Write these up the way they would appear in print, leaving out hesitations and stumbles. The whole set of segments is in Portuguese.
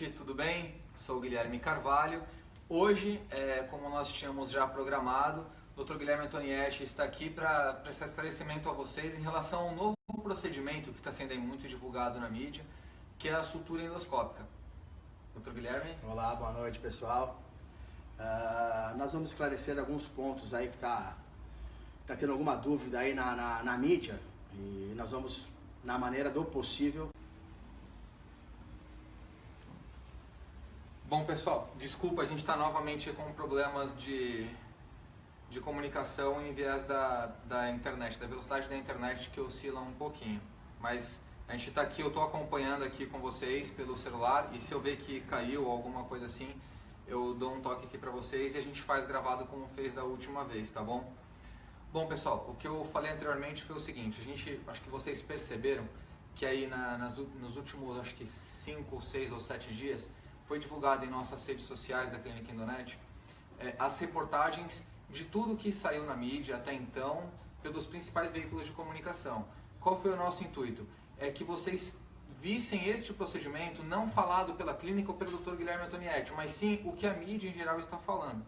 tudo bem? Sou o Guilherme Carvalho. Hoje, como nós tínhamos já programado, o Dr. Guilherme Antonietti está aqui para prestar esclarecimento a vocês em relação ao novo procedimento que está sendo aí muito divulgado na mídia, que é a sutura endoscópica. Dr. Guilherme? Olá, boa noite, pessoal. Nós vamos esclarecer alguns pontos aí que tá tendo alguma dúvida aí na mídia, e nós vamos, na maneira do possível. Bom, pessoal, desculpa, a gente está novamente com problemas de comunicação em viés da internet, da velocidade da internet que oscila um pouquinho. Mas a gente está aqui, eu estou acompanhando aqui com vocês pelo celular, e se eu ver que caiu ou alguma coisa assim, eu dou um toque aqui para vocês e a gente faz gravado como fez da última vez, tá bom? Bom, pessoal, o que eu falei anteriormente foi o seguinte: acho que vocês perceberam que aí nos últimos, acho que 5, 6 ou 7 dias, foi divulgado em nossas redes sociais da Clínica Endonet as reportagens de tudo que saiu na mídia até então pelos principais veículos de comunicação. Qual foi o nosso intuito? É que vocês vissem este procedimento não falado pela clínica ou pelo Dr. Guilherme Antonietti, mas sim o que a mídia em geral está falando.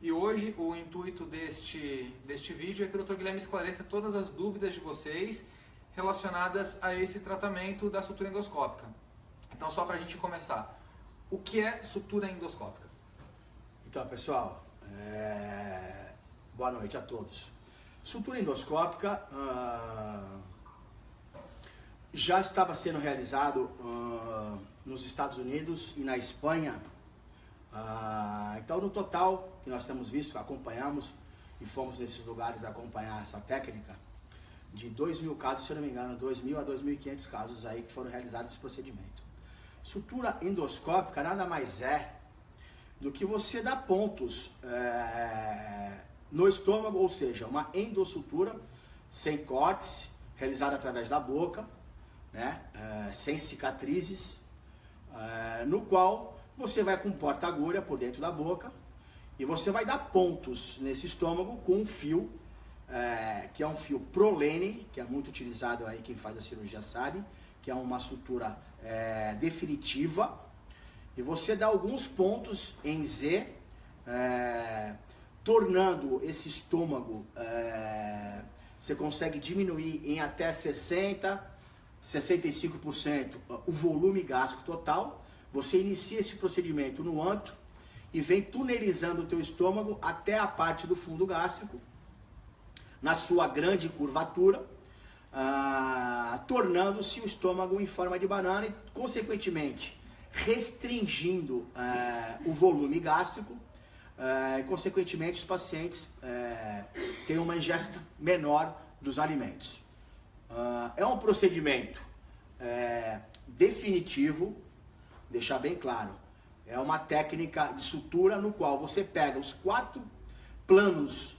E hoje o intuito deste vídeo é que o Dr. Guilherme esclareça todas as dúvidas de vocês relacionadas a esse tratamento da sutura endoscópica. Então, só para a gente começar, o que é sutura endoscópica? Então, pessoal, boa noite a todos. Sutura endoscópica já estava sendo realizado nos Estados Unidos e na Espanha. Então, no total, que nós temos visto, acompanhamos e fomos nesses lugares acompanhar essa técnica, de 2.000 casos, se eu não me engano, 2.000 a 2.500 casos aí que foram realizados esse procedimento. Sutura endoscópica nada mais é do que você dar pontos no estômago, ou seja, uma endossutura sem cortes, realizada através da boca, né, sem cicatrizes, no qual você vai com porta-agulha por dentro da boca e você vai dar pontos nesse estômago com um fio, que é um fio Prolene, que é muito utilizado aí, quem faz a cirurgia sabe, que é uma sutura definitiva, e você dá alguns pontos em Z, tornando esse estômago, você consegue diminuir em até 60%, 65% o volume gástrico total. Você inicia esse procedimento no antro e vem tunelizando o teu estômago até a parte do fundo gástrico, na sua grande curvatura, tornando-se o estômago em forma de banana e, consequentemente, restringindo o volume gástrico, e, consequentemente, os pacientes têm uma ingesta menor dos alimentos. É um procedimento definitivo, deixar bem claro, é uma técnica de sutura no qual você pega os 4 planos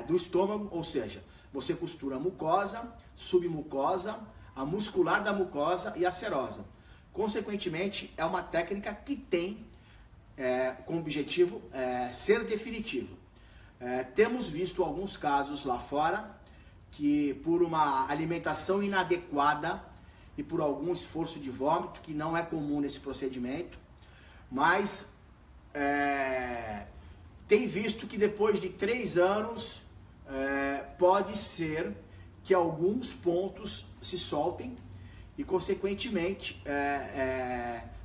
do estômago, ou seja, você costura a mucosa, submucosa, a muscular da mucosa e a serosa. Consequentemente, é uma técnica que tem como objetivo ser definitivo. Temos visto alguns casos lá fora que, por uma alimentação inadequada e por algum esforço de vômito, que não é comum nesse procedimento, mas tem visto que depois de 3 anos pode ser que alguns pontos se soltem e, consequentemente,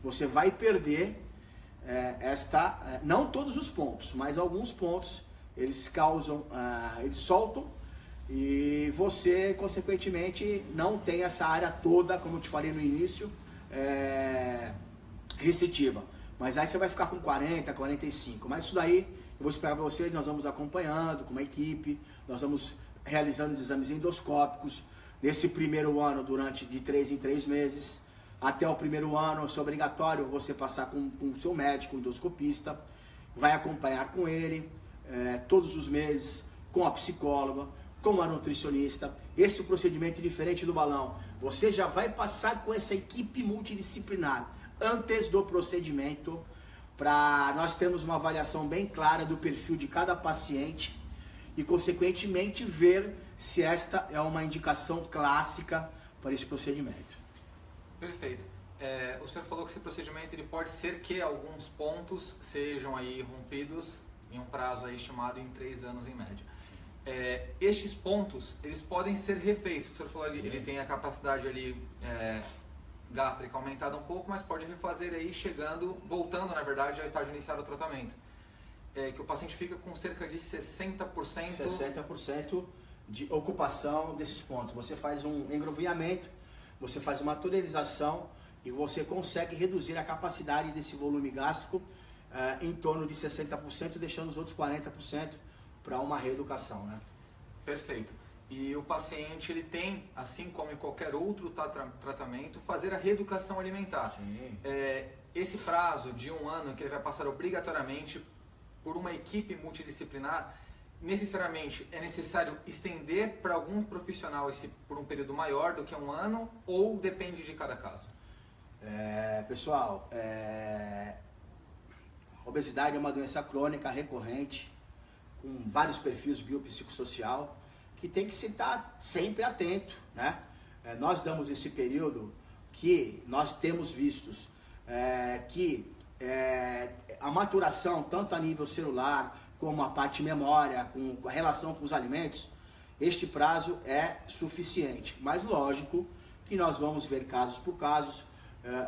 você vai perder não todos os pontos, mas alguns pontos eles causam, eles soltam, e você, consequentemente, não tem essa área toda, como eu te falei no início, restritiva. Mas aí você vai ficar com 40, 45. Mas isso daí eu vou explicar para vocês, nós vamos acompanhando com uma equipe, nós vamos realizando os exames endoscópicos. Nesse primeiro ano, durante de 3 em 3 meses, até o primeiro ano, é obrigatório você passar com o seu médico, endoscopista, vai acompanhar com ele todos os meses, com a psicóloga, com a nutricionista. Esse procedimento é diferente do balão. Você já vai passar com essa equipe multidisciplinar antes do procedimento, para nós termos uma avaliação bem clara do perfil de cada paciente e, consequentemente, ver se esta é uma indicação clássica para esse procedimento. Perfeito. O senhor falou que esse procedimento ele pode ser que alguns pontos sejam aí rompidos em um prazo aí estimado em 3 anos em média. Estes pontos, eles podem ser refeitos. O senhor falou ali, ele tem a capacidade ali gástrica aumentada um pouco, mas pode refazer aí voltando na verdade ao estágio inicial do tratamento. Que o paciente fica com cerca de 60%... 60% de ocupação desses pontos. Você faz um engroviamento, você faz uma tunelização e você consegue reduzir a capacidade desse volume gástrico em torno de 60%, deixando os outros 40% para uma reeducação, né? Perfeito. E o paciente ele tem, assim como em qualquer outro tratamento, fazer a reeducação alimentar. Esse prazo de 1 ano que ele vai passar obrigatoriamente por uma equipe multidisciplinar, necessariamente é necessário estender para algum profissional por um período maior do que 1 ano ou depende de cada caso? Pessoal, obesidade é uma doença crônica recorrente com vários perfis biopsicossocial que tem que se estar sempre atento, né? Nós damos esse período que nós temos vistos que a maturação, tanto a nível celular como a parte memória, com a relação com os alimentos, este prazo é suficiente. Mas lógico que nós vamos ver casos por casos,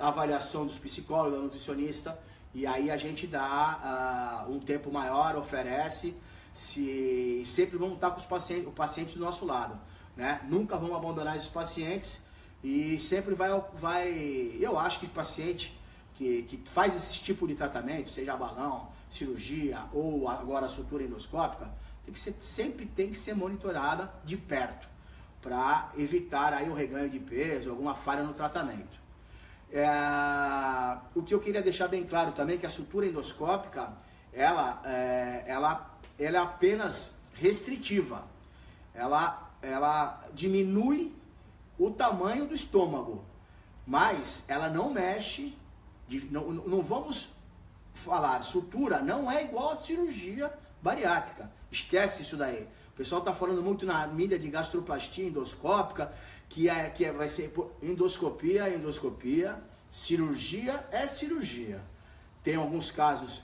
avaliação dos psicólogos, da nutricionista, e aí a gente dá um tempo maior, oferece, sempre vamos estar com o paciente do nosso lado, né? Nunca vamos abandonar esses pacientes e sempre eu acho que o paciente que faz esse tipo de tratamento, seja balão, cirurgia ou agora a sutura endoscópica, sempre tem que ser monitorada de perto para evitar aí o reganho de peso, alguma falha no tratamento. O que eu queria deixar bem claro também é que a sutura endoscópica ela é apenas restritiva, ela diminui o tamanho do estômago, mas ela não mexe. Não vamos falar, sutura não é igual a cirurgia bariátrica. Esquece isso daí. O pessoal está falando muito na mídia de gastroplastia endoscópica, que vai ser endoscopia, cirurgia é cirurgia. Tem alguns casos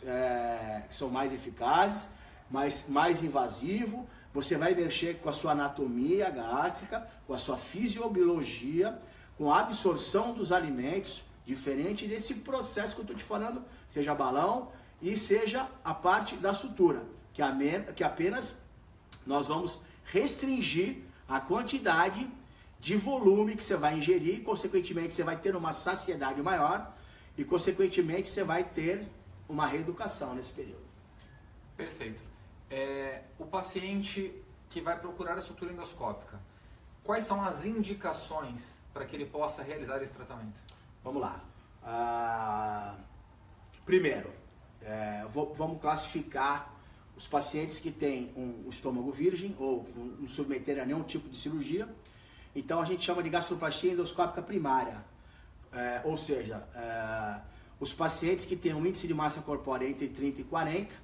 que são mais eficazes, mas mais invasivo. Você vai mexer com a sua anatomia gástrica, com a sua fisiologia, com a absorção dos alimentos, diferente desse processo que eu estou te falando, seja balão e seja a parte da sutura, que apenas nós vamos restringir a quantidade de volume que você vai ingerir, consequentemente você vai ter uma saciedade maior e consequentemente você vai ter uma reeducação nesse período. Perfeito. O paciente que vai procurar a sutura endoscópica, quais são as indicações para que ele possa realizar esse tratamento? Vamos lá. Primeiro, vamos classificar os pacientes que têm um estômago virgem ou não submeterem a nenhum tipo de cirurgia. Então a gente chama de gastroplastia endoscópica primária. Ou seja, os pacientes que têm um índice de massa corpórea entre 30 e 40,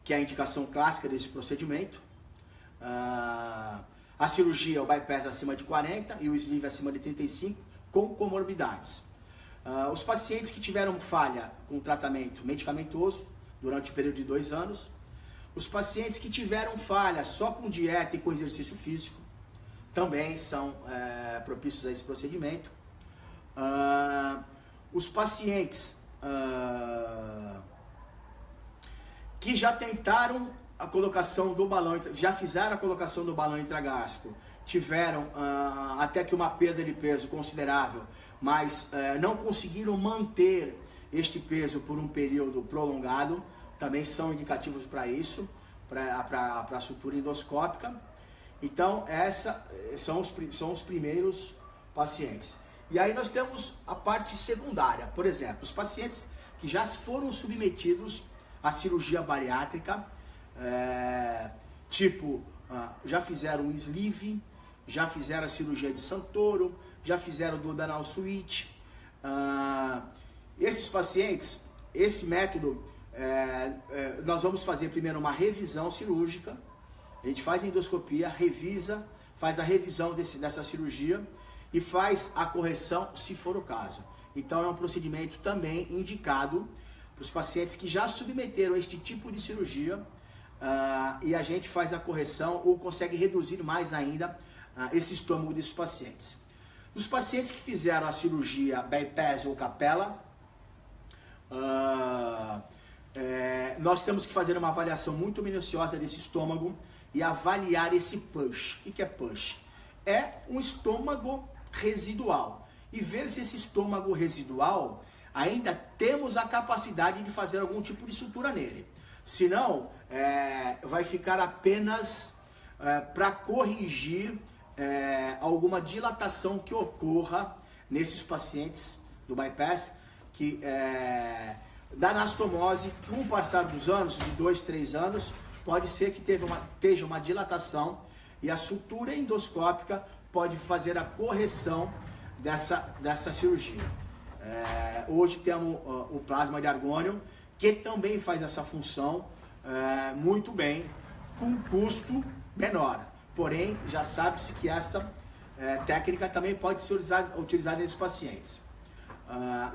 que é a indicação clássica desse procedimento. A cirurgia, o bypass acima de 40 e o sleeve acima de 35, com comorbidades. Os pacientes que tiveram falha com o tratamento medicamentoso durante o período de 2 anos, os pacientes que tiveram falha só com dieta e com exercício físico, também são propícios a esse procedimento. Os pacientes que já tentaram a colocação do balão, já fizeram a colocação do balão intragástrico, tiveram até que uma perda de peso considerável, mas não conseguiram manter este peso por um período prolongado, também são indicativos para isso, para a sutura endoscópica. Então, são os primeiros pacientes. E aí nós temos a parte secundária, por exemplo, os pacientes que já foram submetidos à cirurgia bariátrica, já fizeram um sleeve, já fizeram a cirurgia de Santoro, já fizeram o duodenal switch. Esses pacientes, esse método, nós vamos fazer primeiro uma revisão cirúrgica. A gente faz a endoscopia, faz a revisão dessa cirurgia e faz a correção se for o caso. Então é um procedimento também indicado para os pacientes que já submeteram a este tipo de cirurgia e a gente faz a correção ou consegue reduzir mais ainda esse estômago desses pacientes. Nos pacientes que fizeram a cirurgia bypass ou capela, nós temos que fazer uma avaliação muito minuciosa desse estômago e avaliar esse push. O que é push? É um estômago residual. E ver se esse estômago residual ainda temos a capacidade de fazer algum tipo de sutura nele. Senão, vai ficar apenas para corrigir alguma dilatação que ocorra nesses pacientes do bypass, da anastomose, com o passar dos anos, de 2, 3 anos, pode ser que esteja uma dilatação e a sutura endoscópica pode fazer a correção dessa cirurgia. Hoje temos o plasma de argônio, que também faz essa função muito bem, com custo menor. Porém, já sabe-se que essa técnica também pode ser utilizada nesses pacientes.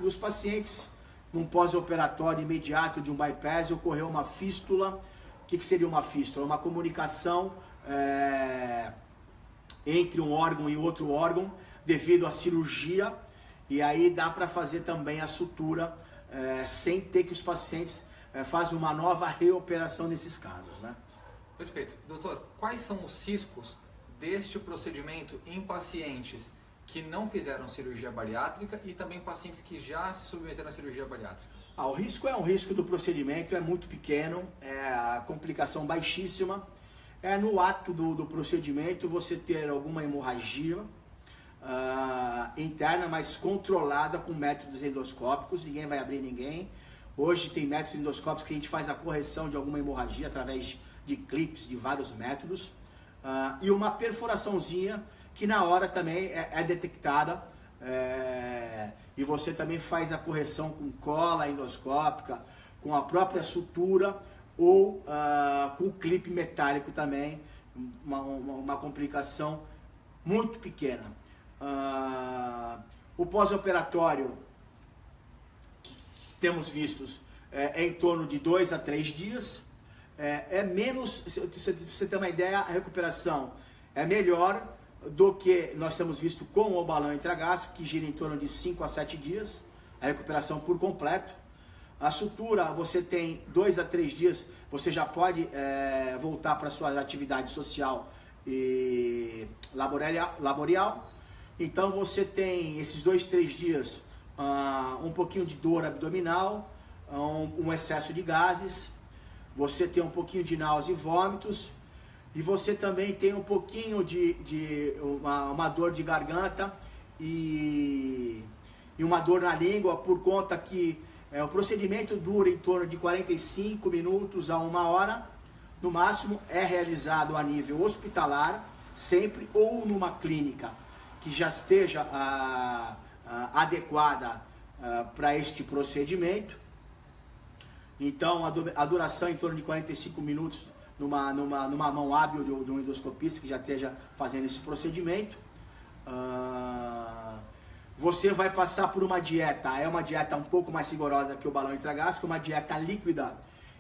Nos pacientes, num pós-operatório imediato de um bypass, ocorreu uma fístula. O que seria uma fístula? Uma comunicação entre um órgão e outro órgão, devido à cirurgia, e aí dá para fazer também a sutura sem ter que os pacientes façam uma nova reoperação nesses casos, né? Perfeito. Doutor, quais são os riscos deste procedimento em pacientes que não fizeram cirurgia bariátrica e também pacientes que já se submeteram à cirurgia bariátrica? O risco é um risco do procedimento, é muito pequeno, a complicação baixíssima. No ato do procedimento você ter alguma hemorragia interna, mas controlada com métodos endoscópicos, ninguém vai abrir ninguém. Hoje tem métodos endoscópicos que a gente faz a correção de alguma hemorragia através de clips, de vários métodos, e uma perfuraçãozinha que na hora também é detectada, e você também faz a correção com cola endoscópica, com a própria sutura ou com clipe metálico também, uma complicação muito pequena. O pós-operatório que temos vistos em torno de 2 a 3 dias, menos, se você ter uma ideia, a recuperação é melhor do que nós temos visto com o balão intragástrico, que gira em torno de 5 a 7 dias, a recuperação por completo. A sutura, você tem 2 a 3 dias, você já pode voltar para a sua atividade social e laboral. Então você tem esses 2, 3 dias, um pouquinho de dor abdominal, um excesso de gases, você tem um pouquinho de náusea e vômitos, e você também tem um pouquinho de uma dor de garganta e uma dor na língua, por conta que o procedimento dura em torno de 45 minutos a 1 hora, no máximo. É realizado a nível hospitalar, sempre, ou numa clínica que já esteja adequada para este procedimento. Então a duração é em torno de 45 minutos numa mão hábil de um endoscopista que já esteja fazendo esse procedimento. Você vai passar por uma dieta, é uma dieta um pouco mais rigorosa que o balão intragástrico, uma dieta líquida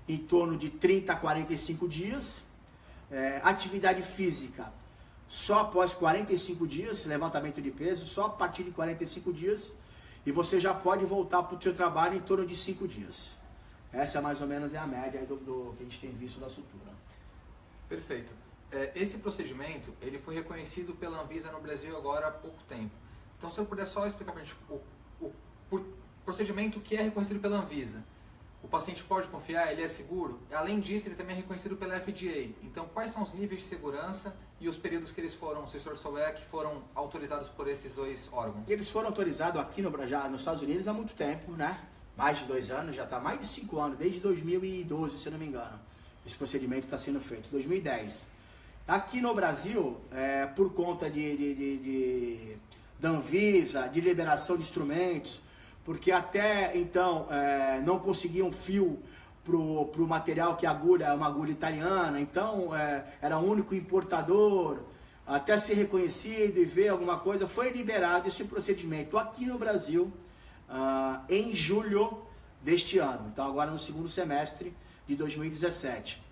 em torno de 30 a 45 dias. Atividade física só após 45 dias, levantamento de peso só a partir de 45 dias, e você já pode voltar para o seu trabalho em torno de 5 dias. Essa mais ou menos é a média do que a gente tem visto da sutura. Perfeito. Esse procedimento ele foi reconhecido pela Anvisa no Brasil agora há pouco tempo. Então, se eu puder só explicar para a gente o procedimento que é reconhecido pela Anvisa. O paciente pode confiar, ele é seguro? Além disso, ele também é reconhecido pela FDA. Então, quais são os níveis de segurança e os períodos que eles foram, se o senhor souber, que foram autorizados por esses dois órgãos? Eles foram autorizados aqui já nos Estados Unidos há muito tempo, né? Mais de 2 anos, já está mais de 5 anos, desde 2012, se não me engano. Esse procedimento está sendo feito, 2010. Aqui no Brasil, por conta da Anvisa, de liberação de instrumentos, porque até então não conseguiam fio para o material, que a agulha é uma agulha italiana, então era o único importador. até ser reconhecido e ver alguma coisa, foi liberado esse procedimento aqui no Brasil em julho deste ano. Então agora no segundo semestre de 2017.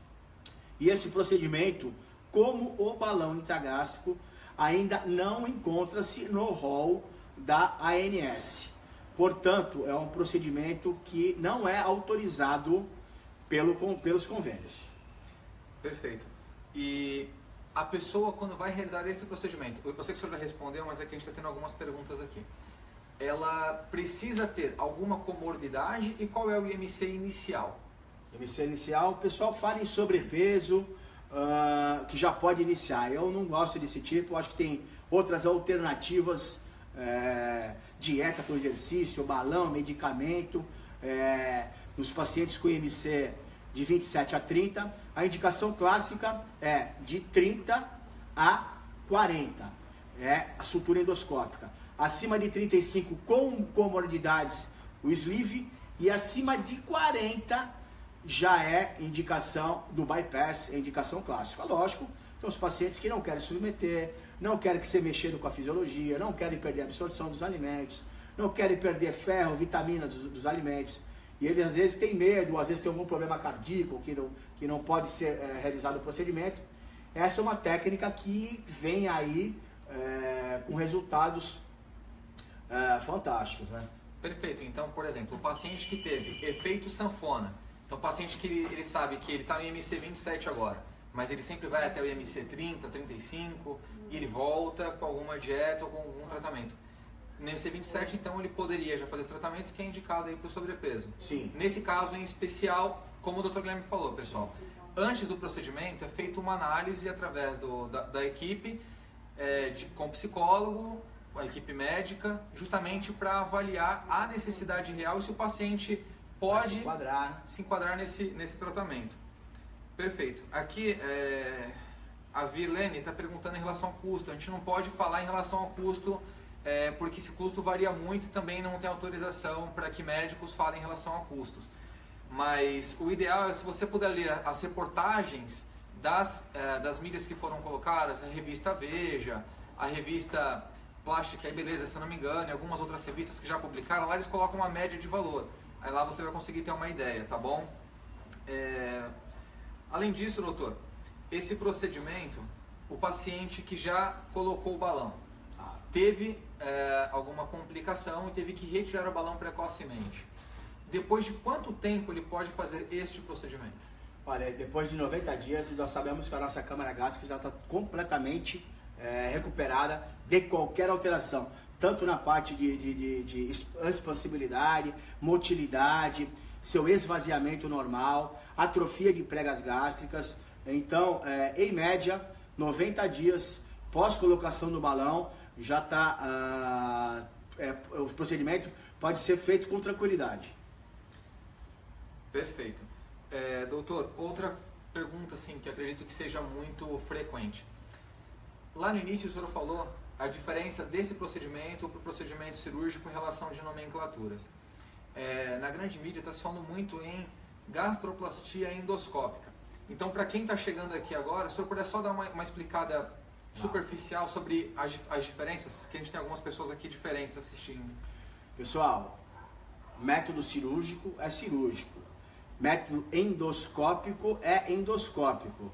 E esse procedimento, como o balão intragástrico, ainda não encontra-se no rol da ANS. Portanto, é um procedimento que não é autorizado pelos convênios. Perfeito. E a pessoa, quando vai realizar esse procedimento, eu sei que o senhor já respondeu, mas é que a gente está tendo algumas perguntas aqui. Ela precisa ter alguma comorbidade e qual é o IMC inicial? IMC inicial, o pessoal fala em sobrepeso, que já pode iniciar. Eu não gosto desse tipo, acho que tem outras alternativas, dieta com exercício, balão, medicamento, nos pacientes com IMC de 27 a 30, a indicação clássica é de 30 a 40, a sutura endoscópica. Acima de 35 com comorbidades, o sleeve, e acima de 40 já é indicação do bypass, é indicação clássica. Lógico, são os pacientes que não querem se submeter, não querem que seja mexendo com a fisiologia, não querem perder a absorção dos alimentos, não querem perder ferro, vitamina dos alimentos. E ele às vezes tem medo, às vezes tem algum problema cardíaco que não pode ser realizado o procedimento. Essa é uma técnica que vem aí com resultados fantásticos, né? Perfeito. Então, por exemplo, o paciente que teve efeito sanfona, então o paciente que ele sabe que ele está no IMC 27 agora, mas ele sempre vai até o IMC 30, 35 e ele volta com alguma dieta ou com algum tratamento. No IMC 27, então, ele poderia já fazer esse tratamento que é indicado aí para o sobrepeso. Sim. Nesse caso em especial, como o Dr. Guilherme falou, pessoal, antes do procedimento é feita uma análise através da equipe, com psicólogo, a equipe médica, justamente para avaliar a necessidade real e se o paciente pode se enquadrar nesse tratamento. Perfeito. Aqui a Virlene está perguntando em relação ao custo. A gente não pode falar em relação ao custo porque esse custo varia muito e também não tem autorização para que médicos falem em relação a custos. Mas o ideal é se você puder ler as reportagens das mídias que foram colocadas, a revista Veja, a revista Plástica e Beleza, se não me engano, e algumas outras revistas que já publicaram, lá eles colocam uma média de valor. Aí lá você vai conseguir ter uma ideia, tá bom? Além disso, doutor, esse procedimento, o paciente que já colocou o balão, teve alguma complicação e teve que retirar o balão precocemente. Depois de quanto tempo ele pode fazer este procedimento? Olha, depois de 90 dias, nós sabemos que a nossa câmara gástrica já está completamente recuperada de qualquer alteração, tanto na parte de expansibilidade, motilidade, seu esvaziamento normal, atrofia de pregas gástricas. Então, em média, 90 dias pós colocação do balão, já está, o procedimento pode ser feito com tranquilidade. Perfeito. Doutor, outra pergunta assim, que acredito que seja muito frequente. Lá no início o senhor falou a diferença desse procedimento para o procedimento cirúrgico em relação de nomenclaturas. Na grande mídia está se falando muito em gastroplastia endoscópica. Então, para quem está chegando aqui agora, o senhor puder só dar uma explicada superficial sobre as diferenças, que a gente tem algumas pessoas aqui diferentes assistindo. Pessoal, método cirúrgico é cirúrgico, método endoscópico é endoscópico.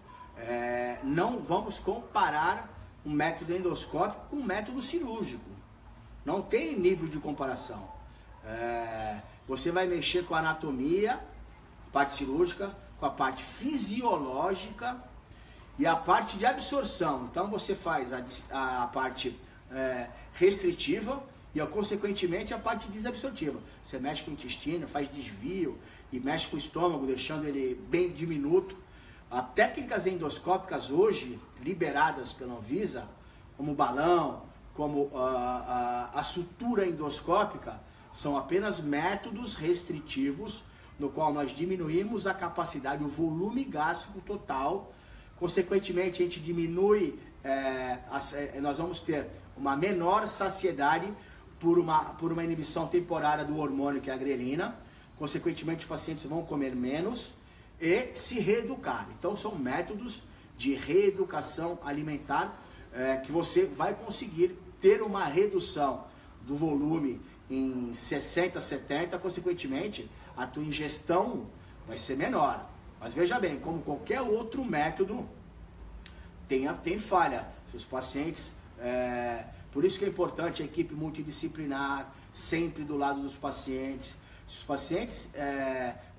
Não vamos comparar um método endoscópico com um método cirúrgico. Não tem nível de comparação. Você vai mexer com a anatomia, parte cirúrgica, com a parte fisiológica e a parte de absorção. Então você faz a parte restritiva e, consequentemente, a parte desabsortiva. Você mexe com o intestino, faz desvio e mexe com o estômago, deixando ele bem diminuto. As técnicas endoscópicas hoje, liberadas pela Anvisa, como o balão, como a sutura endoscópica, são apenas métodos restritivos, no qual nós diminuímos a capacidade, o volume gástrico total. Consequentemente, a gente diminui, nós vamos ter uma menor saciedade por uma inibição temporária do hormônio, que é a grelina. Consequentemente, os pacientes vão comer menos e se reeducar. Então, são métodos de reeducação alimentar que você vai conseguir ter uma redução do volume em 60, 70, consequentemente, a tua ingestão vai ser menor. Mas veja bem, como qualquer outro método, tem falha. Se os pacientes, por isso que é importante a equipe multidisciplinar, sempre do lado dos pacientes. Se os pacientes,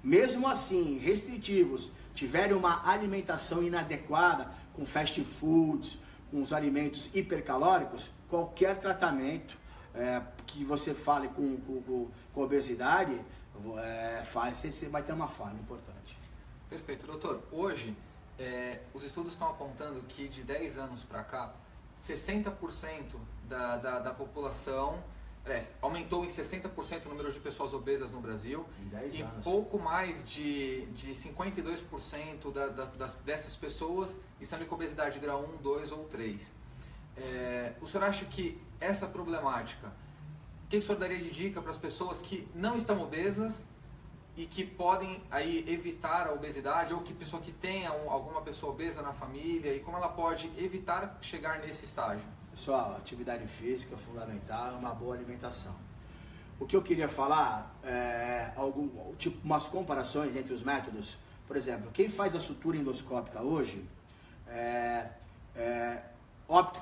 mesmo assim, restritivos, tiverem uma alimentação inadequada, com fast foods, com os alimentos hipercalóricos, qualquer tratamento que você fale com obesidade, você vai ter uma falha importante. Perfeito, doutor. Hoje, os estudos estão apontando que de 10 anos para cá, 60% da população, aumentou em 60% o número de pessoas obesas no Brasil, em 10 e anos. pouco mais de 52% dessas pessoas estão com obesidade grau 1, 2 ou 3. O senhor acha que essa problemática, o que o senhor daria de dica para as pessoas que não estão obesas e que podem aí evitar a obesidade, ou que pessoa que tenha alguma pessoa obesa na família, e como ela pode evitar chegar nesse estágio? Pessoal, atividade física é fundamental, uma boa alimentação. O que eu queria falar umas comparações entre os métodos. Por exemplo, quem faz a sutura endoscópica hoje,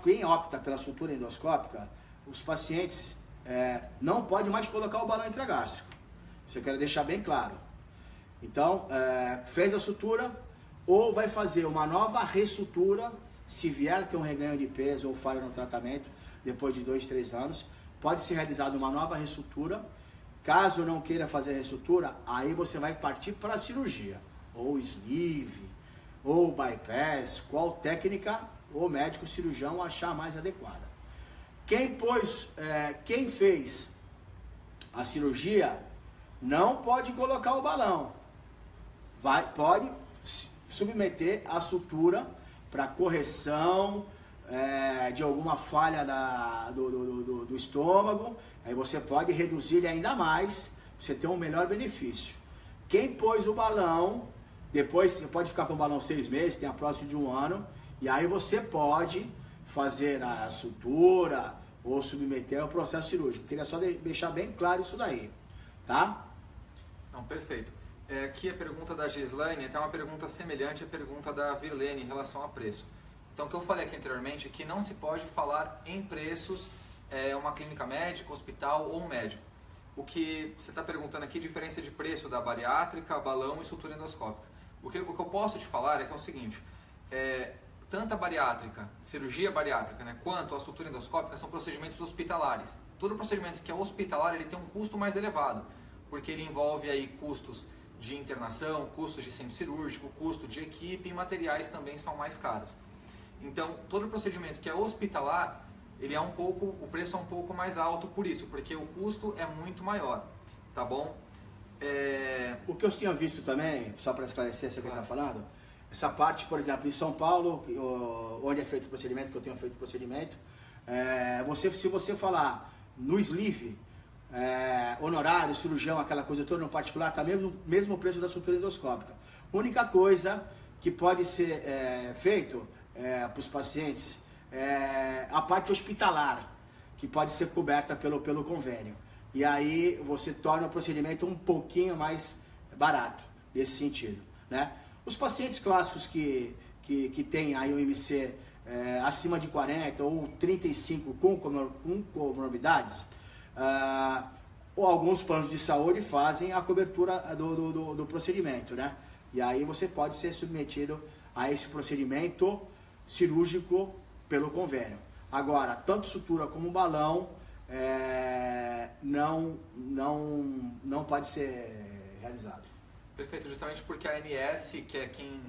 quem opta pela sutura endoscópica, os pacientes não podem mais colocar o balão intragástrico. Isso eu quero deixar bem claro. Então, fez a sutura, ou vai fazer uma nova ressutura, se vier ter um reganho de peso ou falha no tratamento, depois de 2, 3 anos, pode ser realizada uma nova ressutura. Caso não queira fazer a ressutura, aí você vai partir para a cirurgia, ou sleeve, ou bypass, qual técnica o médico cirurgião achar mais adequada. Quem fez a cirurgia não pode colocar o balão, pode submeter a sutura para correção de alguma falha do estômago. Aí você pode reduzir ele ainda mais, você ter um melhor benefício. Quem pôs o balão, depois você pode ficar com o balão 6 meses, tem a prótese de 1 ano, e aí você pode fazer a sutura ou submeter ao processo cirúrgico. Queria só deixar bem claro isso daí, tá? Não, perfeito. Aqui a pergunta da Gislaine é uma pergunta semelhante à pergunta da Virlene em relação a preço. Então, o que eu falei aqui anteriormente é que não se pode falar em preços uma clínica médica, hospital ou médico. O que você está perguntando aqui, diferença de preço da bariátrica, balão e sutura endoscópica. O que eu posso te falar é que é o seguinte, tanto a bariátrica, cirurgia bariátrica, né, quanto a sutura endoscópica são procedimentos hospitalares. Todo procedimento que é hospitalar, ele tem um custo mais elevado, porque ele envolve aí custos de internação, custos de centro cirúrgico, custo de equipe, e materiais também são mais caros. Então, todo procedimento que é hospitalar, o preço é um pouco mais alto por isso, porque o custo é muito maior, tá bom? O que eu tinha visto também, só para esclarecer essa que ele está falando, essa parte, por exemplo, em São Paulo, onde é feito o procedimento, que eu tenho feito o procedimento, se você falar no sleeve, honorário, cirurgião, aquela coisa toda no particular, está mesmo o preço da sutura endoscópica. Única coisa que pode ser feito para os pacientes a parte hospitalar, que pode ser coberta pelo convênio. E aí você torna o procedimento um pouquinho mais barato, nesse sentido, né? Os pacientes clássicos que têm aí um IMC acima de 40 ou 35 com comorbidades, ou alguns planos de saúde fazem a cobertura do procedimento, né? E aí você pode ser submetido a esse procedimento cirúrgico pelo convênio. Agora, tanto sutura como balão não pode ser realizado. Perfeito, justamente porque a ANS, que é quem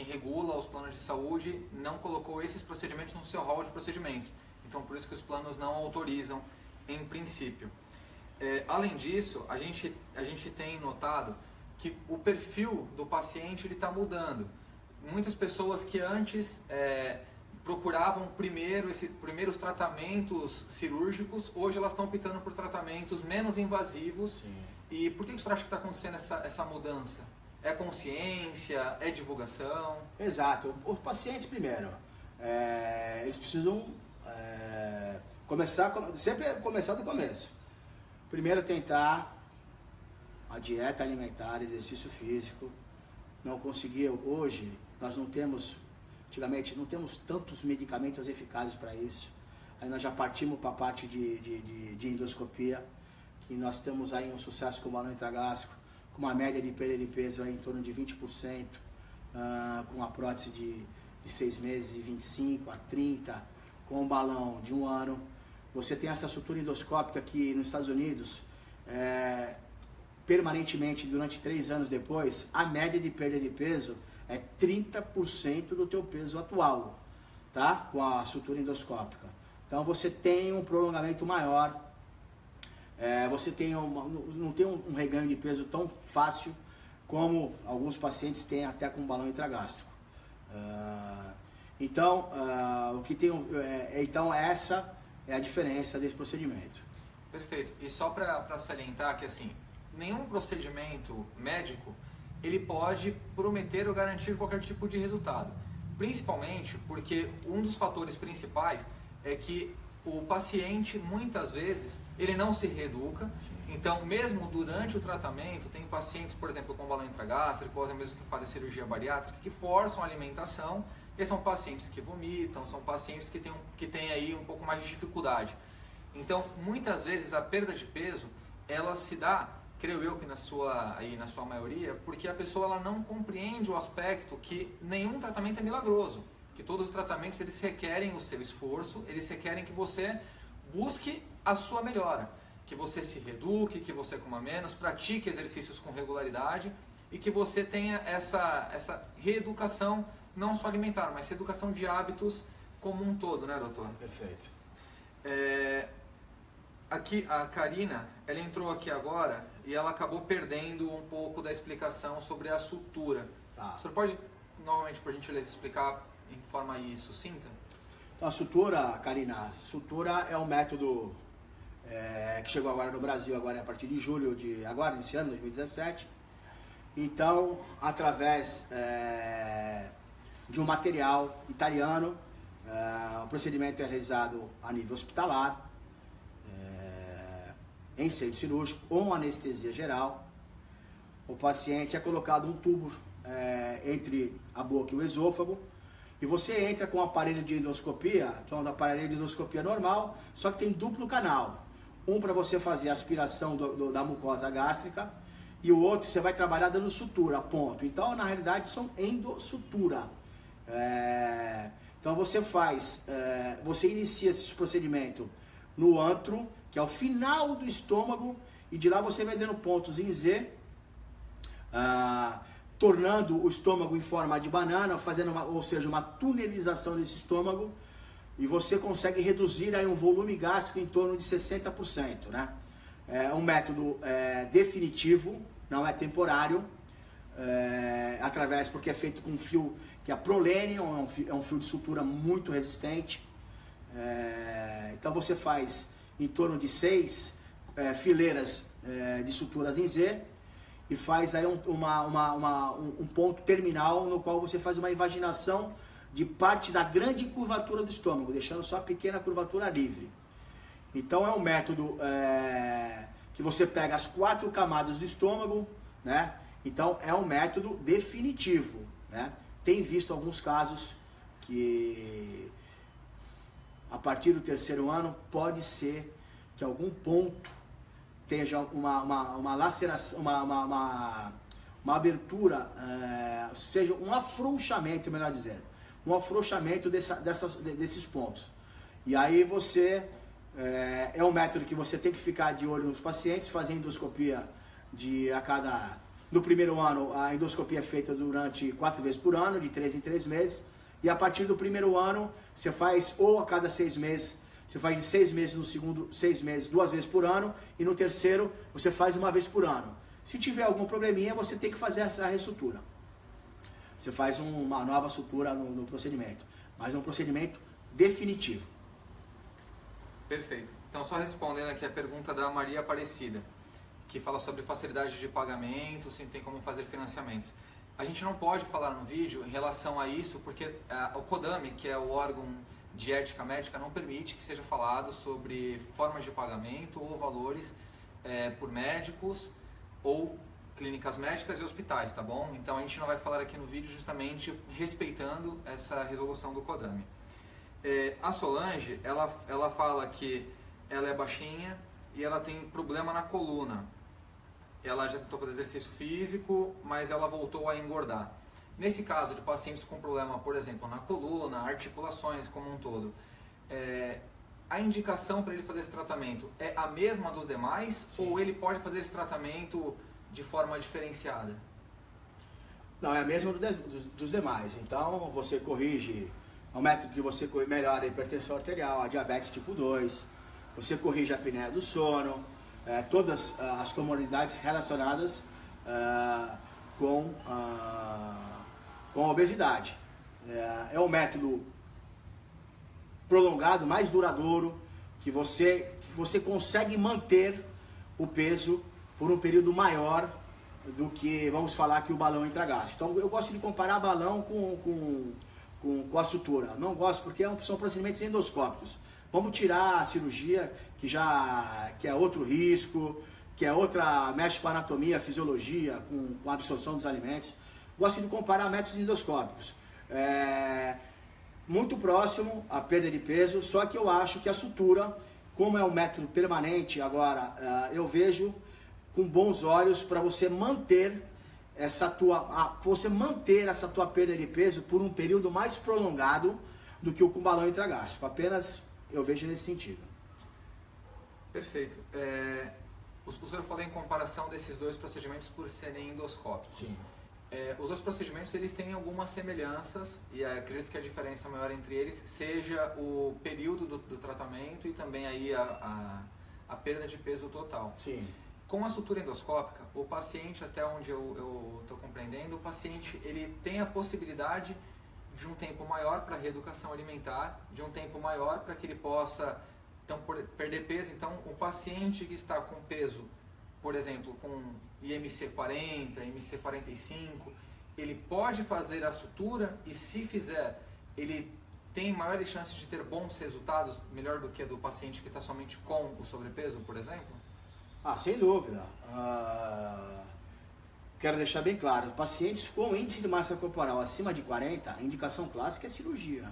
regula os planos de saúde, não colocou esses procedimentos no seu rol de procedimentos. Então, por isso que os planos não autorizam em princípio. Além disso, a gente tem notado que o perfil do paciente está mudando. Muitas pessoas que antes procuravam primeiros tratamentos cirúrgicos, hoje elas estão optando por tratamentos menos invasivos. Sim. E por que você acha que está acontecendo essa mudança? É consciência? É divulgação? Exato. Os pacientes, primeiro, eles precisam sempre começar do começo. Primeiro tentar a dieta alimentar, exercício físico. Não conseguia, hoje nós não temos, antigamente não temos tantos medicamentos eficazes para isso. Aí nós já partimos para a parte de endoscopia, que nós temos aí um sucesso com o balão intragástrico, com uma média de perda de peso aí em torno de 20%, com a prótese de 6 meses e 25 a 30, com um balão de 1 ano. Você tem essa sutura endoscópica que nos Estados Unidos, permanentemente durante 3 anos depois, a média de perda de peso é 30% do teu peso atual, tá? Com a sutura endoscópica. Então você tem um prolongamento maior, você tem não tem um reganho de peso tão fácil como alguns pacientes têm até com balão intragástrico. Então, então essa é a diferença desse procedimento. Perfeito. E só para salientar que assim, nenhum procedimento médico ele pode prometer ou garantir qualquer tipo de resultado. Principalmente porque um dos fatores principais é que o paciente muitas vezes ele não se reeduca. Então mesmo durante o tratamento tem pacientes, por exemplo, com balão intragástrico ou até mesmo que fazem cirurgia bariátrica que forçam a alimentação. E são pacientes que vomitam, são pacientes que têm aí um pouco mais de dificuldade. Então, muitas vezes a perda de peso, ela se dá, creio eu que na sua maioria, porque a pessoa ela não compreende o aspecto que nenhum tratamento é milagroso. Que todos os tratamentos eles requerem o seu esforço, eles requerem que você busque a sua melhora. Que você se reeduque, que você coma menos, pratique exercícios com regularidade e que você tenha essa reeducação não só alimentar, mas educação de hábitos como um todo, né, doutor? Perfeito. Aqui a Karina, ela entrou aqui agora e ela acabou perdendo um pouco da explicação sobre a sutura. Tá. O senhor pode, novamente, por gentileza, explicar em forma aí sucinta? Então a sutura, Karina, a sutura é um método que chegou agora no Brasil, agora a partir de julho desse ano, 2017. Então, através de um material italiano, o procedimento é realizado a nível hospitalar, em centro cirúrgico, com anestesia geral. O paciente é colocado um tubo entre a boca e o esôfago, e você entra com um aparelho de endoscopia, que é um aparelho de endoscopia normal, só que tem duplo canal. Um para você fazer a aspiração da mucosa gástrica, e o outro você vai trabalhar dando sutura, ponto. Então, na realidade, são endossutura. Então você inicia esse procedimento no antro, que é o final do estômago, e de lá você vai dando pontos em Z, tornando o estômago em forma de banana, fazendo ou seja, uma tunelização desse estômago, e você consegue reduzir aí um volume gástrico em torno de 60%, né? É um método definitivo, não é temporário, porque é feito com um fio que é Prolenium, é um fio de sutura muito resistente. Então você faz em torno de 6 fileiras de suturas em Z e faz aí um ponto terminal no qual você faz uma invaginação de parte da grande curvatura do estômago, deixando só a pequena curvatura livre. Então é um método que você pega as 4 camadas do estômago, né? Então é um método definitivo, né? Tem visto alguns casos que a partir do 3º ano pode ser que algum ponto tenha uma laceração, uma abertura, seja um afrouxamento, melhor dizendo, um afrouxamento desses pontos. E aí você é um método que você tem que ficar de olho nos pacientes, fazer endoscopia no 1º ano, a endoscopia é feita durante 4 vezes por ano, de 3 em 3 meses, e a partir do 1º ano, você faz ou a cada 6 meses, você faz de 6 meses no segundo, 6 meses, 2 vezes por ano, e no 3º você faz 1 vez por ano. Se tiver algum probleminha, você tem que fazer essa ressutura. Você faz uma nova sutura no procedimento, mas é um procedimento definitivo. Perfeito. Então, só respondendo aqui a pergunta da Maria Aparecida, que fala sobre facilidade de pagamento, se tem como fazer financiamentos. A gente não pode falar no vídeo em relação a isso, porque o CODAME, que é o órgão de ética médica, não permite que seja falado sobre formas de pagamento ou valores por médicos ou clínicas médicas e hospitais, tá bom? Então a gente não vai falar aqui no vídeo justamente respeitando essa resolução do CODAME. A Solange, ela fala que ela é baixinha e ela tem problema na coluna. Ela já tentou fazer exercício físico, mas ela voltou a engordar. Nesse caso de pacientes com problema, por exemplo, na coluna, articulações como um todo, a indicação para ele fazer esse tratamento é a mesma dos demais? Sim. Ou ele pode fazer esse tratamento de forma diferenciada? Não, é a mesma dos demais. Então, você corrige, é um método que você melhora a hipertensão arterial, a diabetes tipo 2, você corrige a apneia do sono, todas as comorbidades relacionadas com a obesidade. É um método prolongado, mais duradouro, que você consegue manter o peso por um período maior do que, vamos falar, que o balão intragástrico. Então eu gosto de comparar balão com a sutura. Não gosto porque são procedimentos endoscópicos. Vamos tirar a cirurgia, que é outro risco, que é outra, mexe com a anatomia, a fisiologia, com a absorção dos alimentos. Gosto de comparar métodos endoscópicos. Muito próximo à perda de peso, só que eu acho que a sutura, como é um método permanente, agora eu vejo com bons olhos para você manter essa tua perda de peso por um período mais prolongado do que o com balão intragástrico. Apenas eu vejo nesse sentido. Perfeito. O senhor falou em comparação desses dois procedimentos por serem endoscópicos. Sim. Os dois procedimentos eles têm algumas semelhanças e acredito que a diferença maior entre eles seja o período do tratamento e também aí a perda de peso total. Sim. Com a sutura endoscópica, o paciente, até onde eu estou compreendendo, o paciente ele tem a possibilidade de um tempo maior para reeducação alimentar, de um tempo maior para que ele possa perder peso. Então, o paciente que está com peso, por exemplo, com IMC 40, IMC 45, ele pode fazer a sutura e, se fizer, ele tem maiores chances de ter bons resultados, melhor do que a do paciente que está somente com o sobrepeso, por exemplo? Sem dúvida. Quero deixar bem claro, pacientes com índice de massa corporal acima de 40, a indicação clássica é cirurgia.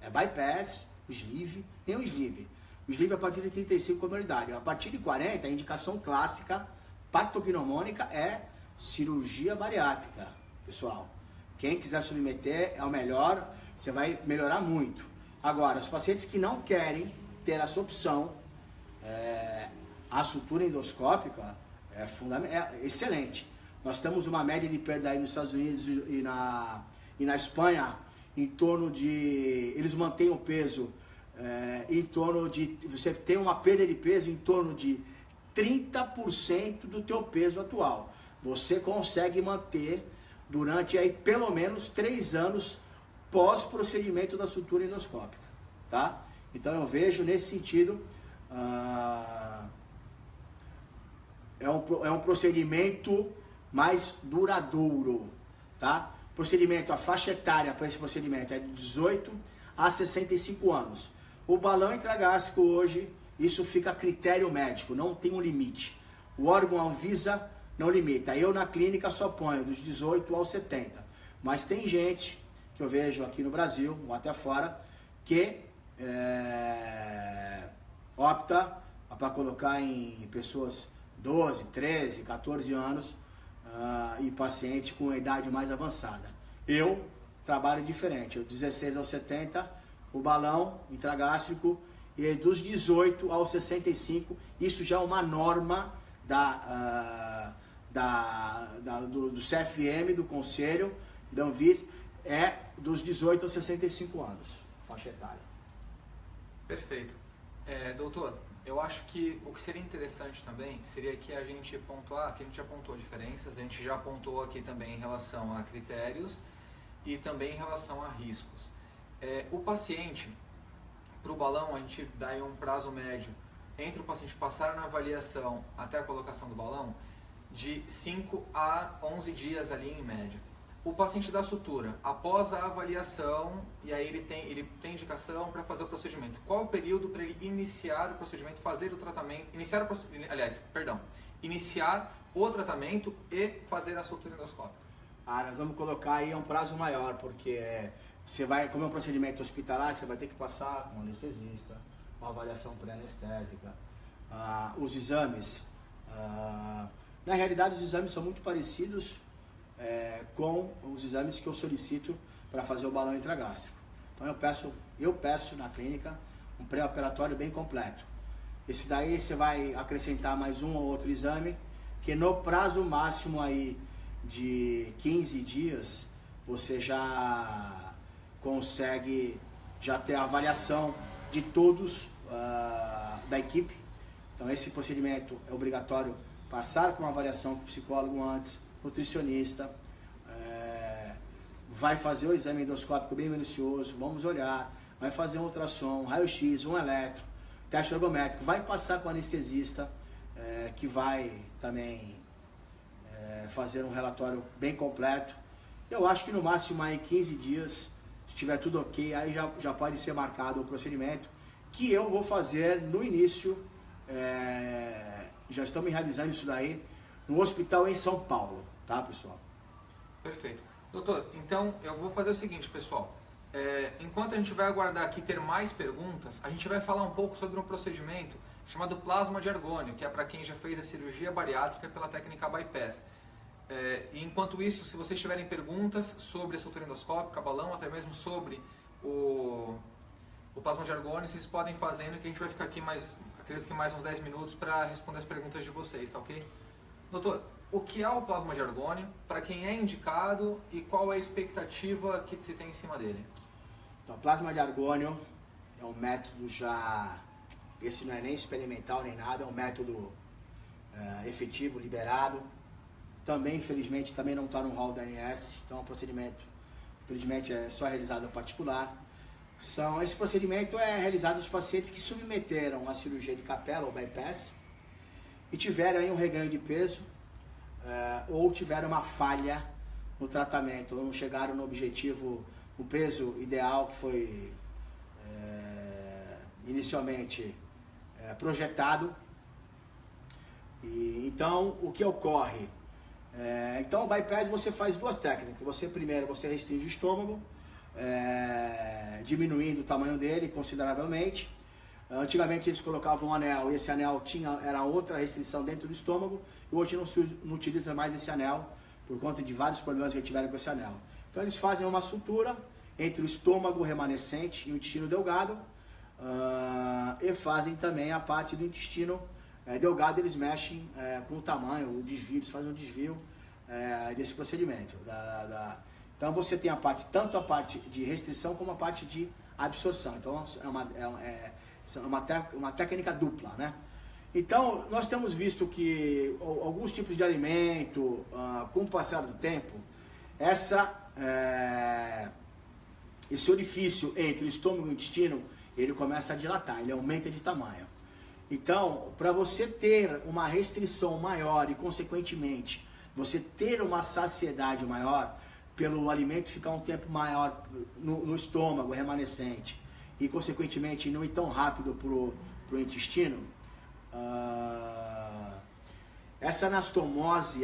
É bypass, o sleeve e o sleeve. O sleeve a partir de 35 comorbidade. A partir de 40, a indicação clássica patognomônica é cirurgia bariátrica, pessoal. Quem quiser submeter é o melhor, você vai melhorar muito. Agora, os pacientes que não querem ter essa opção, a sutura endoscópica é excelente. Nós temos uma média de perda aí nos Estados Unidos e na Espanha, em torno de... Eles mantêm o peso em torno de... Você tem uma perda de peso em torno de 30% do teu peso atual. Você consegue manter durante aí pelo menos 3 anos pós procedimento da sutura endoscópica, tá? Então eu vejo nesse sentido é um procedimento mais duradouro, tá? Procedimento, a faixa etária para esse procedimento é de 18 a 65 anos. O balão intragástrico hoje, isso fica a critério médico, não tem um limite. O órgão Anvisa não limita. Eu na clínica só ponho dos 18 aos 70. Mas tem gente que eu vejo aqui no Brasil, ou até fora, que opta para colocar em pessoas 12, 13, 14 anos e paciente com idade mais avançada. Eu trabalho diferente, eu 16 aos 70, o balão intragástrico, e dos 18 aos 65, isso já é uma norma do CFM, do Conselho, da Anvisa, é dos 18 aos 65 anos, faixa etária. Perfeito. Doutor, eu acho que o que seria interessante também seria que a gente pontuar, que a gente já apontou diferenças, a gente já apontou aqui também em relação a critérios e também em relação a riscos. O paciente, para o balão, a gente dá aí um prazo médio entre o paciente passar na avaliação até a colocação do balão de 5 a 11 dias ali em média. o paciente da sutura, após a avaliação, e aí ele tem indicação para fazer o procedimento. Qual o período para ele iniciar o procedimento, fazer o tratamento, iniciar o tratamento e fazer a sutura endoscópica? Nós vamos colocar aí um prazo maior, porque você vai, como é um procedimento hospitalar, você vai ter que passar com um anestesista, uma avaliação pré-anestésica, os exames. Na realidade, os exames são muito parecidos com os exames que eu solicito para fazer o balão intragástrico. Então eu peço na clínica um pré-operatório bem completo. Esse daí você vai acrescentar mais um ou outro exame, que no prazo máximo aí de 15 dias você já consegue ter a avaliação de todos da equipe. Então esse procedimento é obrigatório passar com uma avaliação com o psicólogo antes, nutricionista, vai fazer o exame endoscópico bem minucioso, vamos olhar, vai fazer um ultrassom, raio-x, um eletro, teste ergométrico, vai passar com o anestesista, que vai também fazer um relatório bem completo. Eu acho que no máximo aí 15 dias, se tiver tudo ok, aí já pode ser marcado o procedimento, que eu vou fazer no início, já estamos realizando isso daí, no hospital em São Paulo, tá, pessoal? Perfeito. Doutor, então eu vou fazer o seguinte, pessoal. Enquanto a gente vai aguardar aqui ter mais perguntas, a gente vai falar um pouco sobre um procedimento chamado plasma de argônio, que é para quem já fez a cirurgia bariátrica pela técnica bypass. E enquanto isso, se vocês tiverem perguntas sobre a sutura endoscópica, balão, até mesmo sobre o plasma de argônio, vocês podem fazendo, que a gente vai ficar aqui acredito que mais uns 10 minutos para responder as perguntas de vocês, tá ok? Doutor, o que é o plasma de argônio, para quem é indicado e qual é a expectativa que se tem em cima dele? Então, plasma de argônio é um método esse não é nem experimental nem nada, é um método efetivo, liberado. Também, infelizmente, também não está no hall da ANS, então o procedimento, infelizmente, é só realizado particular. Esse procedimento é realizado nos pacientes que submeteram a cirurgia de capela ou bypass e tiveram aí um reganho de peso, ou tiveram uma falha no tratamento, ou não chegaram no objetivo, no peso ideal que foi inicialmente projetado. Então, o que ocorre? Então, o bypass você faz duas técnicas. Primeiro você restringe o estômago, diminuindo o tamanho dele consideravelmente. Antigamente eles colocavam um anel e esse anel era outra restrição dentro do estômago, e hoje não utiliza mais esse anel por conta de vários problemas que tiveram com esse anel. Então eles fazem uma sutura entre o estômago remanescente e o intestino delgado, e fazem também a parte do intestino delgado. Eles mexem com o tamanho, o desvio, eles fazem um desvio desse procedimento. Então você tem tanto a parte de restrição como a parte de absorção. Então é uma técnica dupla, né? Então nós temos visto que alguns tipos de alimento, com o passar do tempo, esse orifício entre o estômago e o intestino, ele começa a dilatar, ele aumenta de tamanho. Então, para você ter uma restrição maior e, consequentemente, você ter uma saciedade maior, pelo alimento ficar um tempo maior no estômago remanescente e, consequentemente, não ir tão rápido para o intestino, essa anastomose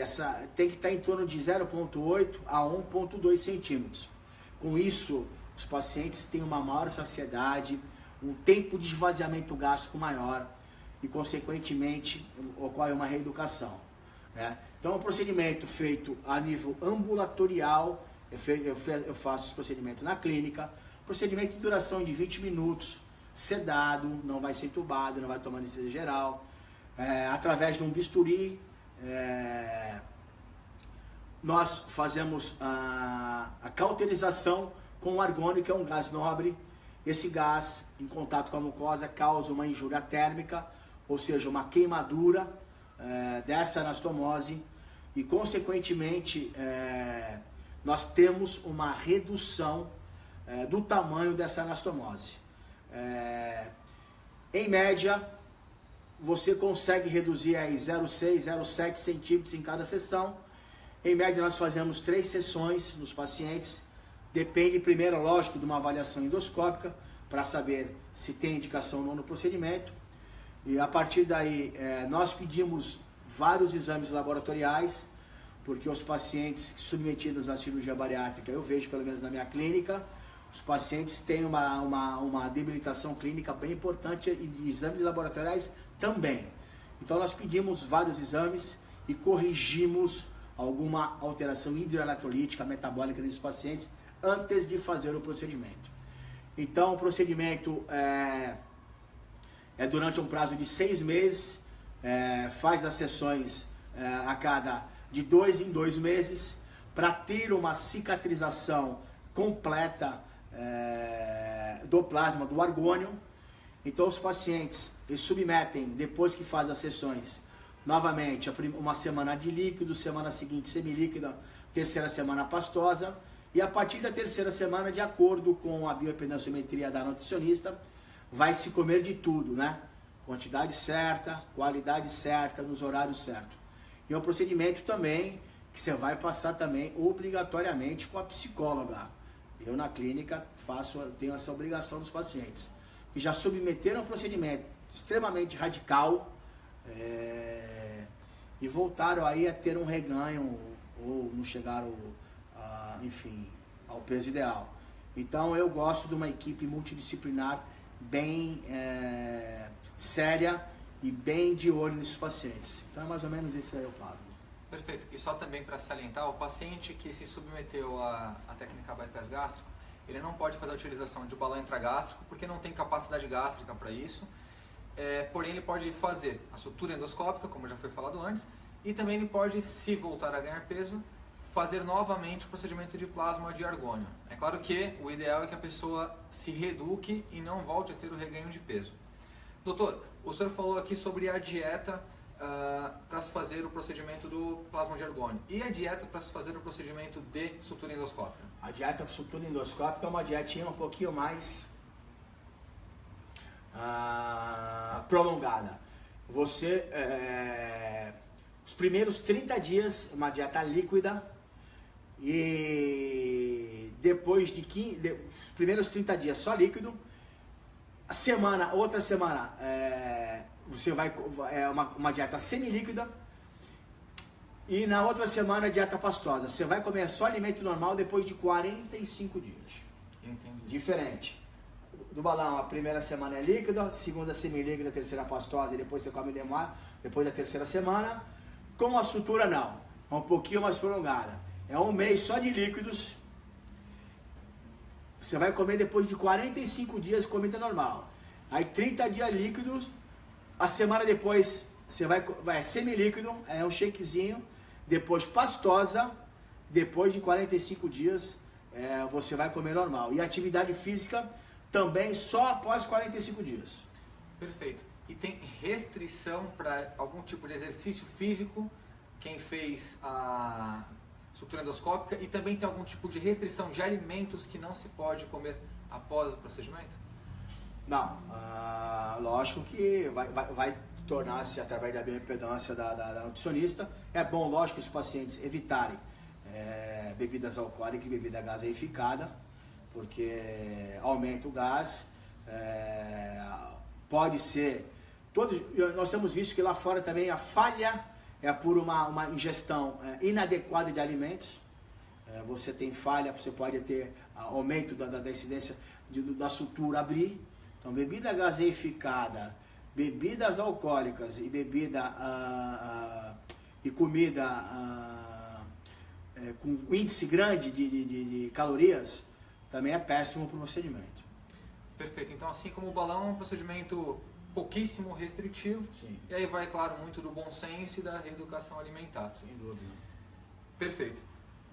tem que estar em torno de 0,8 a 1,2 centímetros. Com isso, os pacientes têm uma maior saciedade, um tempo de esvaziamento gástrico maior e, consequentemente, ocorre uma reeducação, né? Então, é um procedimento feito a nível ambulatorial. Eu faço esse procedimento na clínica, procedimento de duração de 20 minutos, sedado, não vai ser entubado, não vai tomar anestesia geral, através de um bisturi. Nós fazemos a cauterização com o argônio, que é um gás nobre. Esse gás, em contato com a mucosa, causa uma injúria térmica, ou seja, uma queimadura dessa anastomose, e, consequentemente, nós temos uma redução do tamanho dessa anastomose. Em média, você consegue reduzir aí 0,6, 0,7 centímetros em cada sessão, Em média, nós fazemos 3 sessões nos pacientes. Depende, primeiro, lógico, de uma avaliação endoscópica, para saber se tem indicação ou não no procedimento. E a partir daí, nós pedimos vários exames laboratoriais, porque os pacientes submetidos à cirurgia bariátrica, eu vejo pelo menos na minha clínica, os pacientes têm uma debilitação clínica bem importante e exames laboratoriais também. Então nós pedimos vários exames e corrigimos alguma alteração hidroeletrolítica, metabólica desses pacientes antes de fazer o procedimento. Então o procedimento é durante um prazo de 6 meses, faz as sessões a cada de 2 em 2 meses, para ter uma cicatrização completa do plasma do argônio. Então os pacientes eles submetem, depois que fazem as sessões, novamente uma semana de líquido, semana seguinte semilíquida, terceira semana pastosa, e a partir da terceira semana, de acordo com a bioimpedânciometria da nutricionista, vai se comer de tudo, né? Quantidade certa, qualidade certa, nos horários certos. E é um procedimento também que você vai passar também obrigatoriamente com a psicóloga. Eu na clínica tenho essa obrigação dos pacientes que já submeteram a um procedimento extremamente radical e voltaram aí a ter um reganho ou não chegaram enfim, ao peso ideal. Então eu gosto de uma equipe multidisciplinar bem séria e bem de olho nesses pacientes. Então é mais ou menos esse aí o plasma. Perfeito. E só também para salientar, o paciente que se submeteu à técnica bypass gástrico, ele não pode fazer a utilização de balão intragástrico porque não tem capacidade gástrica para isso. Porém, ele pode fazer a sutura endoscópica, como já foi falado antes, e também ele pode, se voltar a ganhar peso, fazer novamente o procedimento de plasma de argônio. É claro que o ideal é que a pessoa se reeduque e não volte a ter o reganho de peso. Doutor, o senhor falou aqui sobre a dieta para se fazer o procedimento do plasma de argônio. E a dieta para se fazer o procedimento de sutura endoscópica? A dieta para sutura endoscópica é uma dietinha um pouquinho mais prolongada. Você, os primeiros 30 dias, uma dieta líquida, e depois de os primeiros 30 dias só líquido. Outra semana, você vai uma dieta semilíquida, e na outra semana dieta pastosa. Você vai comer só alimento normal depois de 45 dias. Entendi. Diferente. Do balão, a primeira semana é líquida, a segunda semilíquida, a terceira pastosa, e depois você come demais, depois da terceira semana. Com a sutura não, é um pouquinho mais prolongada. É um mês só de líquidos. Você vai comer depois de 45 dias comida normal. Aí 30 dias líquidos, a semana depois você vai semilíquido, é um shakezinho, depois pastosa, depois de 45 dias você vai comer normal. E atividade física também só após 45 dias. Perfeito. E tem restrição para algum tipo de exercício físico, quem fez a sutura endoscópica, e também tem algum tipo de restrição de alimentos que não se pode comer após o procedimento? Não, lógico que vai tornar-se através da bioimpedância da nutricionista. É bom, lógico, os pacientes evitarem bebidas alcoólicas e bebida gaseificada, porque aumenta o gás, pode ser... nós temos visto que lá fora também a falha é por uma ingestão inadequada de alimentos. Você tem falha, você pode ter aumento da incidência da sutura abrir. Então, bebida gaseificada, bebidas alcoólicas e e comida com índice grande de calorias também é péssimo para o procedimento. Perfeito. Então, assim como o balão é um procedimento pouquíssimo restritivo. Sim. E aí vai, claro, muito do bom senso e da reeducação alimentar. Sem dúvida. Perfeito.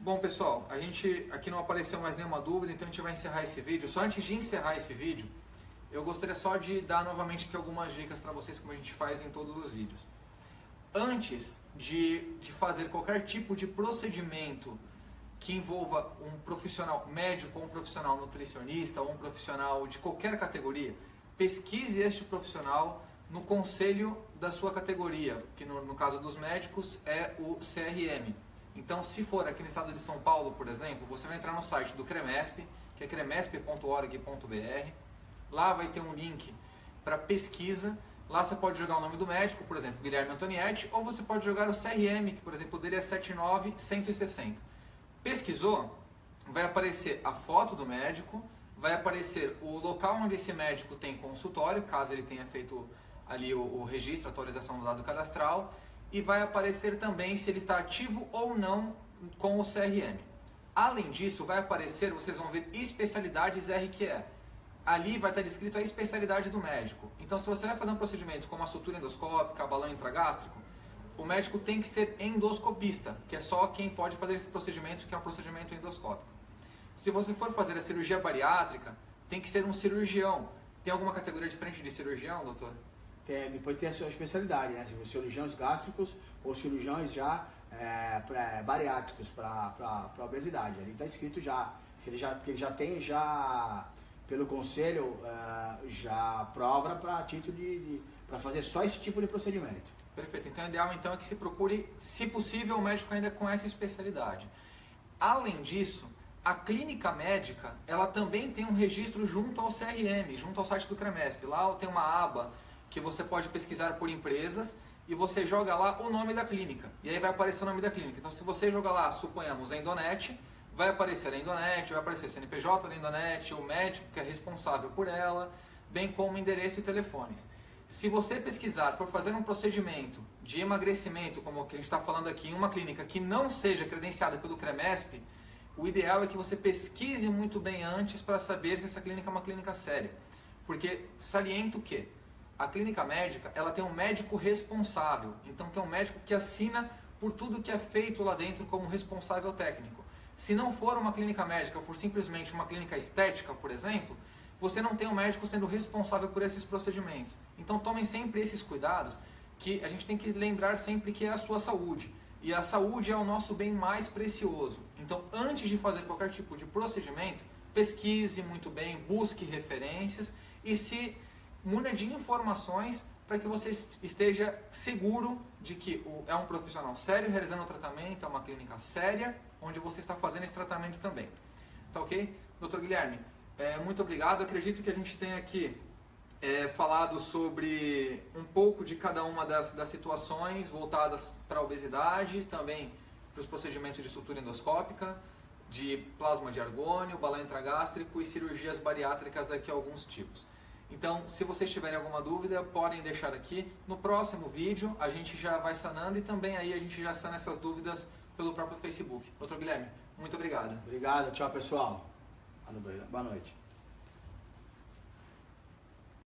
Bom, pessoal, a gente aqui não apareceu mais nenhuma dúvida, então a gente vai encerrar esse vídeo. Só antes de encerrar esse vídeo, eu gostaria só de dar novamente aqui algumas dicas para vocês, como a gente faz em todos os vídeos. Antes de fazer qualquer tipo de procedimento que envolva um profissional médico, ou um profissional nutricionista, ou um profissional de qualquer categoria, pesquise este profissional no conselho da sua categoria, que no caso dos médicos é o CRM, Então, se for aqui no estado de São Paulo, por exemplo, você vai entrar no site do CREMESP, que é cremesp.org.br. Lá vai ter um link para pesquisa. Lá você pode jogar o nome do médico, por exemplo, Guilherme Antonietti, ou você pode jogar o CRM, que por exemplo dele é 79160. Pesquisou, vai aparecer a foto do médico, vai aparecer o local onde esse médico tem consultório, caso ele tenha feito ali o registro, a atualização do dado cadastral, e vai aparecer também se ele está ativo ou não com o CRM. Além disso, vai aparecer, vocês vão ver especialidades RQE. Ali vai estar descrito a especialidade do médico. Então, se você vai fazer um procedimento como a sutura endoscópica, balão intragástrico, o médico tem que ser endoscopista, que é só quem pode fazer esse procedimento, que é um procedimento endoscópico. Se você for fazer a cirurgia bariátrica, tem que ser um cirurgião. Tem alguma categoria diferente de cirurgião, doutor? Depois tem a sua especialidade, né? Cirurgiões gástricos ou cirurgiões já bariátricos para obesidade. Ali está escrito já, porque ele já tem pelo conselho já prova para título para fazer só esse tipo de procedimento. Perfeito. Então o ideal então é que se procure, se possível, o médico ainda com essa especialidade. Além disso, a clínica médica, ela também tem um registro junto ao CRM, junto ao site do CREMESP. Lá tem uma aba que você pode pesquisar por empresas e você joga lá o nome da clínica. E aí vai aparecer o nome da clínica. Então se você jogar lá, suponhamos, Endonet, vai aparecer a Endonet, vai aparecer o CNPJ da Endonet, o médico que é responsável por ela, bem como endereço e telefones. Se você pesquisar, for fazer um procedimento de emagrecimento, como o que a gente está falando aqui, em uma clínica que não seja credenciada pelo CREMESP, o ideal é que você pesquise muito bem antes para saber se essa clínica é uma clínica séria. Porque saliento que a clínica médica, ela tem um médico responsável. Então tem um médico que assina por tudo que é feito lá dentro como responsável técnico. Se não for uma clínica médica, for simplesmente uma clínica estética, por exemplo, você não tem um médico sendo responsável por esses procedimentos. Então tomem sempre esses cuidados, que a gente tem que lembrar sempre que é a sua saúde. E a saúde é o nosso bem mais precioso. Então, antes de fazer qualquer tipo de procedimento, pesquise muito bem, busque referências e se muna de informações para que você esteja seguro de que é um profissional sério realizando o tratamento, é uma clínica séria, onde você está fazendo esse tratamento também. Tá ok? Doutor Guilherme, muito obrigado. Acredito que a gente tenha aqui falado sobre um pouco de cada uma das situações voltadas para a obesidade, também para os procedimentos de sutura endoscópica, de plasma de argônio, balão intragástrico e cirurgias bariátricas, aqui alguns tipos. Então, se vocês tiverem alguma dúvida, podem deixar aqui. No próximo vídeo, a gente já vai sanando e também aí a gente já sana essas dúvidas pelo próprio Facebook. Doutor Guilherme, muito obrigado. Obrigado, tchau pessoal. Boa noite.